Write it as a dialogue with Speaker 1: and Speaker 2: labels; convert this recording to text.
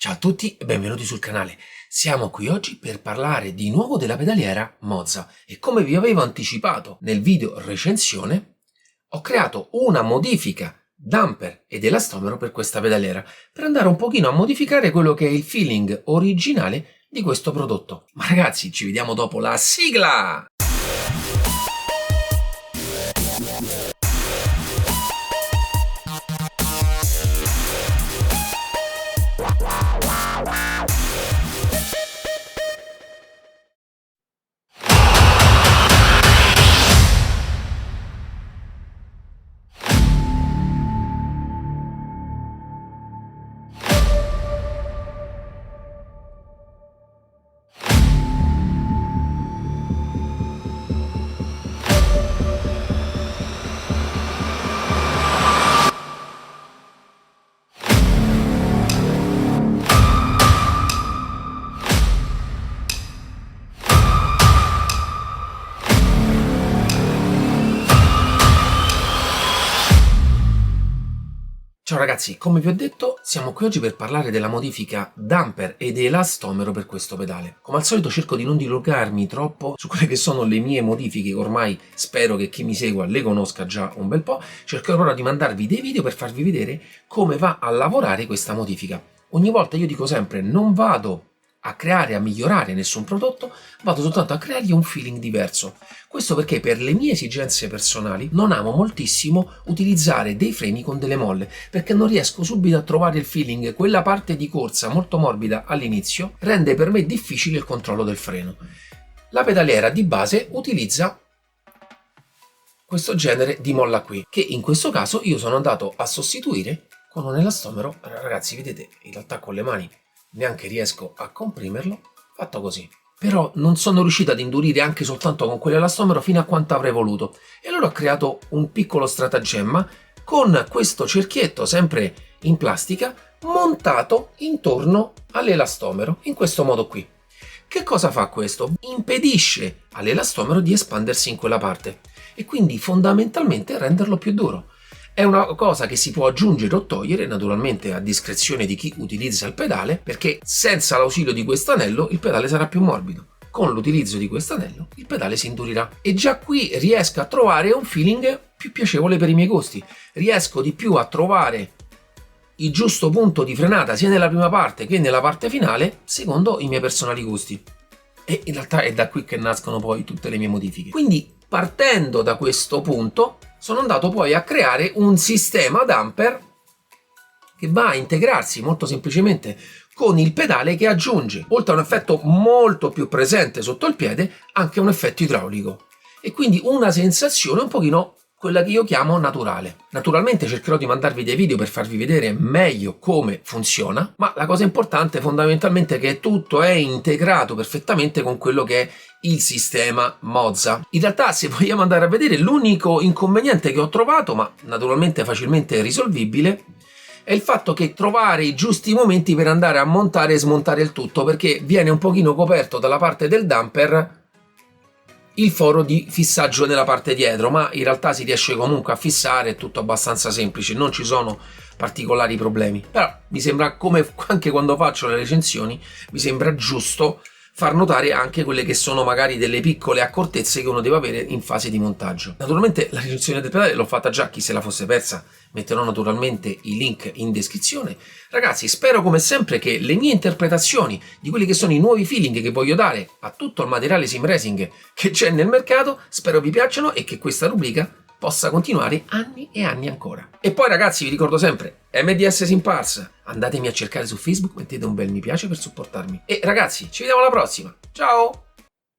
Speaker 1: Ciao a tutti e benvenuti sul canale. Siamo qui oggi per parlare di nuovo della pedaliera Moza e come vi avevo anticipato nel video recensione ho creato una modifica damper ed elastomero per questa pedaliera per andare un pochino a modificare quello che è il feeling originale di questo prodotto. Ma ragazzi, ci vediamo dopo la sigla! Ciao ragazzi, come vi ho detto, siamo qui oggi per parlare della modifica damper ed elastomero per questo pedale. Come al solito cerco di non dilungarmi troppo su quelle che sono le mie modifiche, ormai spero che chi mi segua le conosca già un bel po', cercherò però di mandarvi dei video per farvi vedere come va a lavorare questa modifica. Ogni volta io dico sempre, non vado a creare, a migliorare nessun prodotto, vado soltanto a creargli un feeling diverso. Questo perché per le mie esigenze personali non amo moltissimo utilizzare dei freni con delle molle, perché non riesco subito a trovare il feeling. Quella parte di corsa molto morbida all'inizio rende per me difficile il controllo del freno. La pedaliera di base utilizza questo genere di molla qui, che in questo caso io sono andato a sostituire con un elastomero. Ragazzi, vedete, in realtà con le mani neanche riesco a comprimerlo, fatto così. Però non sono riuscito ad indurire anche soltanto con quell'elastomero fino a quanto avrei voluto. E allora ho creato un piccolo stratagemma con questo cerchietto sempre in plastica montato intorno all'elastomero, in questo modo qui. Che cosa fa questo? Impedisce all'elastomero di espandersi in quella parte e quindi fondamentalmente renderlo più duro. È una cosa che si può aggiungere o togliere naturalmente a discrezione di chi utilizza il pedale, perché senza l'ausilio di questo anello il pedale sarà più morbido. Con l'utilizzo di questo anello il pedale si indurirà e già qui riesco a trovare un feeling più piacevole per i miei gusti. Riesco di più a trovare il giusto punto di frenata sia nella prima parte che nella parte finale secondo i miei personali gusti. E in realtà è da qui che nascono poi tutte le mie modifiche. Quindi partendo da questo punto sono andato poi a creare un sistema damper che va a integrarsi molto semplicemente con il pedale, che aggiunge, oltre a un effetto molto più presente sotto il piede, anche un effetto idraulico e quindi una sensazione un pochino quella che io chiamo naturale. Naturalmente cercherò di mandarvi dei video per farvi vedere meglio come funziona, ma la cosa importante fondamentalmente è che tutto è integrato perfettamente con quello che è il sistema Moza. In realtà, se vogliamo andare a vedere, l'unico inconveniente che ho trovato, ma naturalmente facilmente risolvibile, è il fatto che trovare i giusti momenti per andare a montare e smontare il tutto, perché viene un pochino coperto dalla parte del damper il foro di fissaggio nella parte dietro, ma in realtà si riesce comunque a fissare, è tutto abbastanza semplice, non ci sono particolari problemi. Però mi sembra, come anche quando faccio le recensioni, mi sembra giusto far notare anche quelle che sono magari delle piccole accortezze che uno deve avere in fase di montaggio. Naturalmente la recensione del pedale l'ho fatta già, chi se la fosse persa metterò naturalmente i link in descrizione. Ragazzi, spero come sempre che le mie interpretazioni di quelli che sono i nuovi feeling che voglio dare a tutto il materiale sim racing che c'è nel mercato, spero vi piacciono e che questa rubrica possa continuare anni e anni ancora. E poi ragazzi, vi ricordo sempre, MDS Simpars, andatemi a cercare su Facebook, mettete un bel mi piace per supportarmi. E ragazzi, ci vediamo alla prossima, ciao!